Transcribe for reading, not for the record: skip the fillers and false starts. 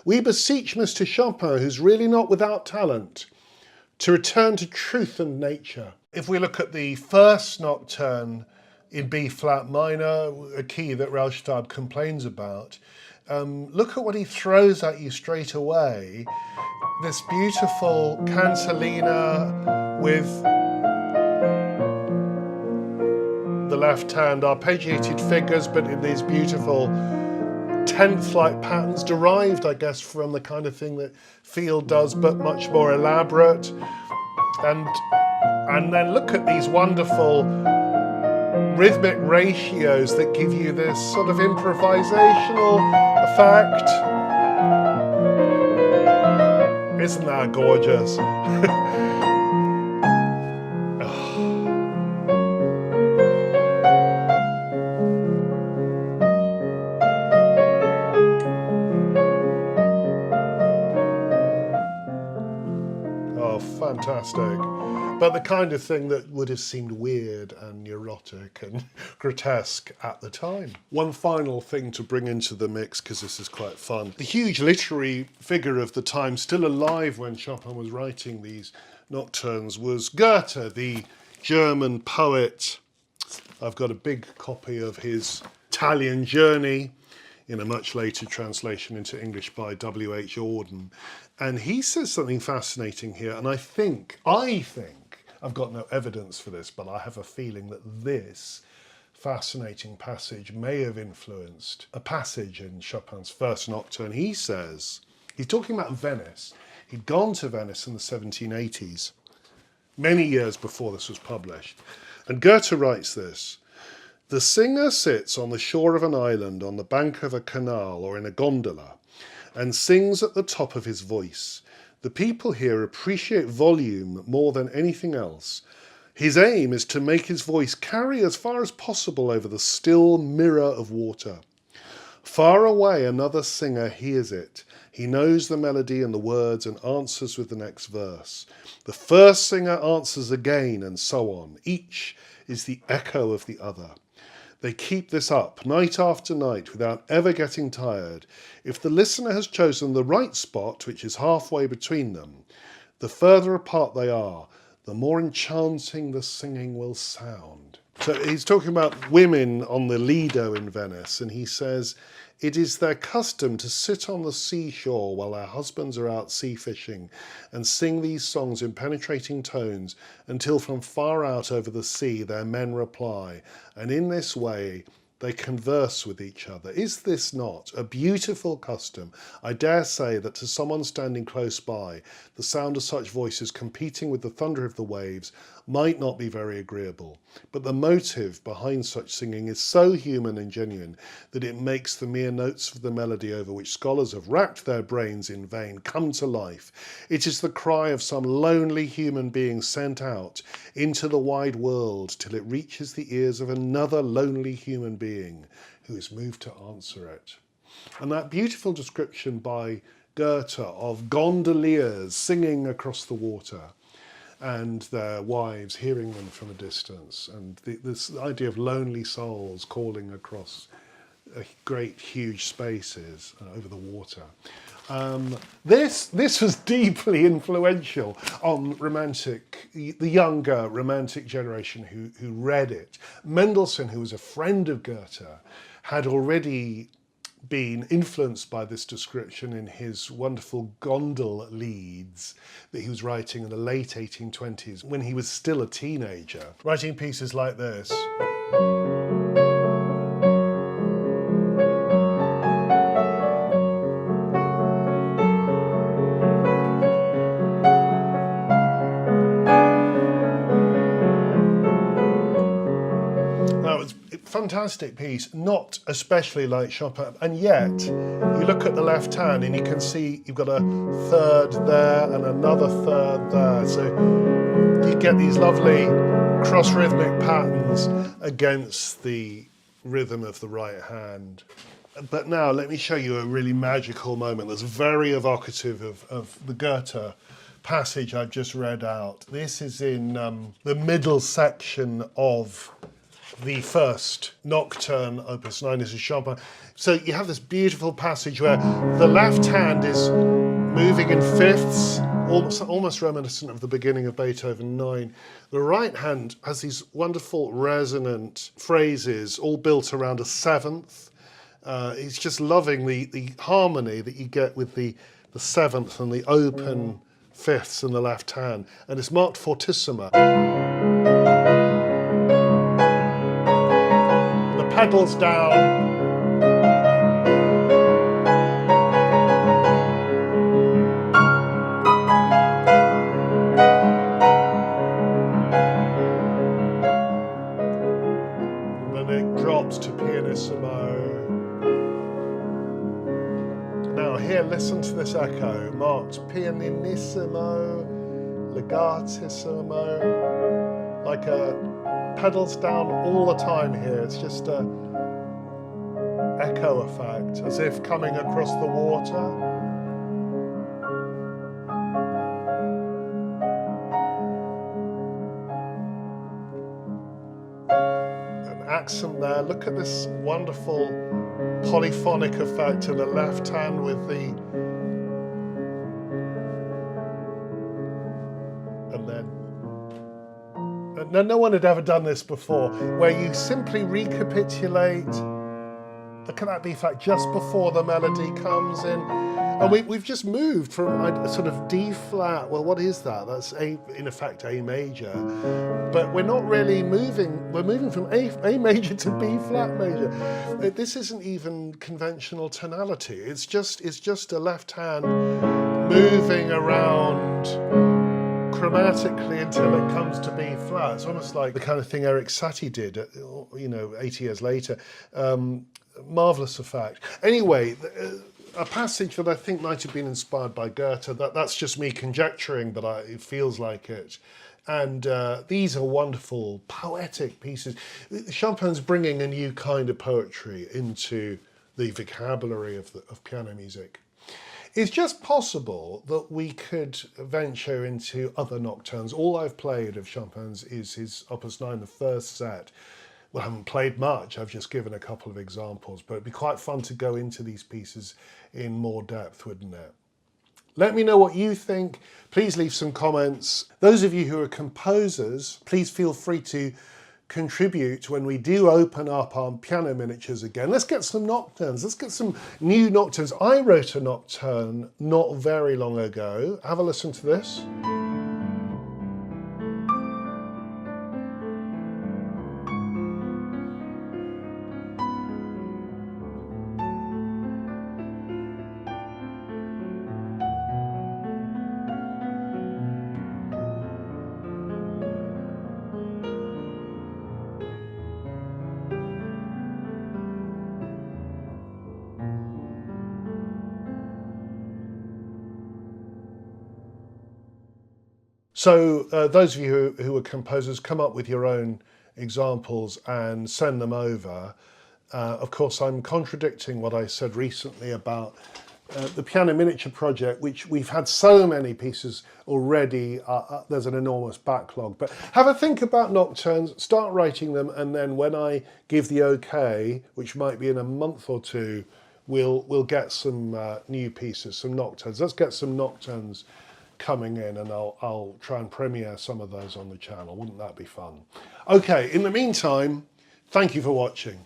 We beseech Mr. Chopin, who's really not without talent, to return to truth and nature. If we look at the first nocturne in B flat minor, a key that Rauschstab complains about, look at what he throws at you straight away. This beautiful cantilena with the left hand, arpeggiated figures, but in these beautiful tenth-like patterns, derived, I guess, from the kind of thing that Field does, but much more elaborate. And then look at these wonderful rhythmic ratios that give you this sort of improvisational effect. Isn't that gorgeous? Oh, fantastic. But the kind of thing that would have seemed weird and neurotic and grotesque at the time. One final thing to bring into the mix, because this is quite fun. The huge literary figure of the time, still alive when Chopin was writing these nocturnes, was Goethe, the German poet. I've got a big copy of his Italian Journey in a much later translation into English by W.H. Auden. And he says something fascinating here, and I think, I've got no evidence for this, but I have a feeling that this fascinating passage may have influenced a passage in Chopin's first nocturne. He says, he's talking about Venice. He'd gone to Venice in the 1780s, many years before this was published. And Goethe writes this: "The singer sits on the shore of an island, on the bank of a canal, or in a gondola, and sings at the top of his voice. The people here appreciate volume more than anything else. His aim is to make his voice carry as far as possible over the still mirror of water. Far away another singer hears it. He knows the melody and the words and answers with the next verse. The first singer answers again, and so on. Each is the echo of the other. They keep this up night after night without ever getting tired. If the listener has chosen the right spot, which is halfway between them, the further apart they are, the more enchanting the singing will sound." So he's talking about women on the Lido in Venice, and he says, "It is their custom to sit on the seashore while their husbands are out sea fishing and sing these songs in penetrating tones until from far out over the sea their men reply, and in this way they converse with each other. Is this not a beautiful custom? I dare say that to someone standing close by, the sound of such voices competing with the thunder of the waves might not be very agreeable, but the motive behind such singing is so human and genuine that it makes the mere notes of the melody over which scholars have racked their brains in vain come to life. It is the cry of some lonely human being sent out into the wide world till it reaches the ears of another lonely human being who is moved to answer it." And that beautiful description by Goethe of gondoliers singing across the water and their wives hearing them from a distance, and this idea of lonely souls calling across great huge spaces over the water. This was deeply influential on the younger romantic generation who read it. Mendelssohn, who was a friend of Goethe, had already been influenced by this description in his wonderful gondol leads that he was writing in the late 1820s when he was still a teenager, writing pieces like this. Fantastic piece, not especially like Chopin, and yet you look at the left hand and you can see you've got a third there and another third there, so you get these lovely cross-rhythmic patterns against the rhythm of the right hand. But now let me show you a really magical moment that's very evocative of the Goethe passage I've just read out. This is in the middle section of The first Nocturne, Opus 9, is a Chopin. So you have this beautiful passage where the left hand is moving in fifths, almost reminiscent of the beginning of Beethoven 9. The right hand has these wonderful resonant phrases, all built around a seventh. He's just loving the harmony that you get with the seventh and the open fifths in the left hand. And it's marked fortissimo. The pedals down. Drops to pianissimo. Now here, listen to this echo, marked pianissimo, legatissimo, like a pedals down all the time here. It's just a echo effect, as if coming across the water. Accent there. Look at this wonderful polyphonic effect in the left hand with the, and then no one had ever done this before, where you simply recapitulate. Look at that B flat just before the melody comes in. And we've just moved from a sort of D flat. Well, what is that? That's in effect A major. But we're not really moving. We're moving from A major to B flat major. This isn't even conventional tonality. It's just a left hand moving around chromatically until it comes to B flat. It's almost like the kind of thing Eric Satie did, 80 years later. Marvelous effect. Anyway. A passage that I think might have been inspired by Goethe, that's just me conjecturing, but it feels like it. And these are wonderful, poetic pieces. Chopin's bringing a new kind of poetry into the vocabulary of piano music. It's just possible that we could venture into other nocturnes. All I've played of Chopin's is his Opus 9, the first set. Well, I haven't played much, I've just given a couple of examples, but it'd be quite fun to go into these pieces in more depth, wouldn't it? Let me know what you think. Please leave some comments. Those of you who are composers, please feel free to contribute when we do open up our piano miniatures again. Let's get some nocturnes. Let's get some new nocturnes. I wrote a nocturne not very long ago. Have a listen to this. So those of you who are composers, come up with your own examples and send them over. Of course, I'm contradicting what I said recently about the Piano Miniature Project, which we've had so many pieces already. There's an enormous backlog. But have a think about nocturnes, start writing them, and then when I give the okay, which might be in a month or two, we'll get some new pieces, some nocturnes. Let's get some nocturnes coming in, and I'll try and premiere some of those on the channel. Wouldn't that be fun? Okay, in the meantime, thank you for watching.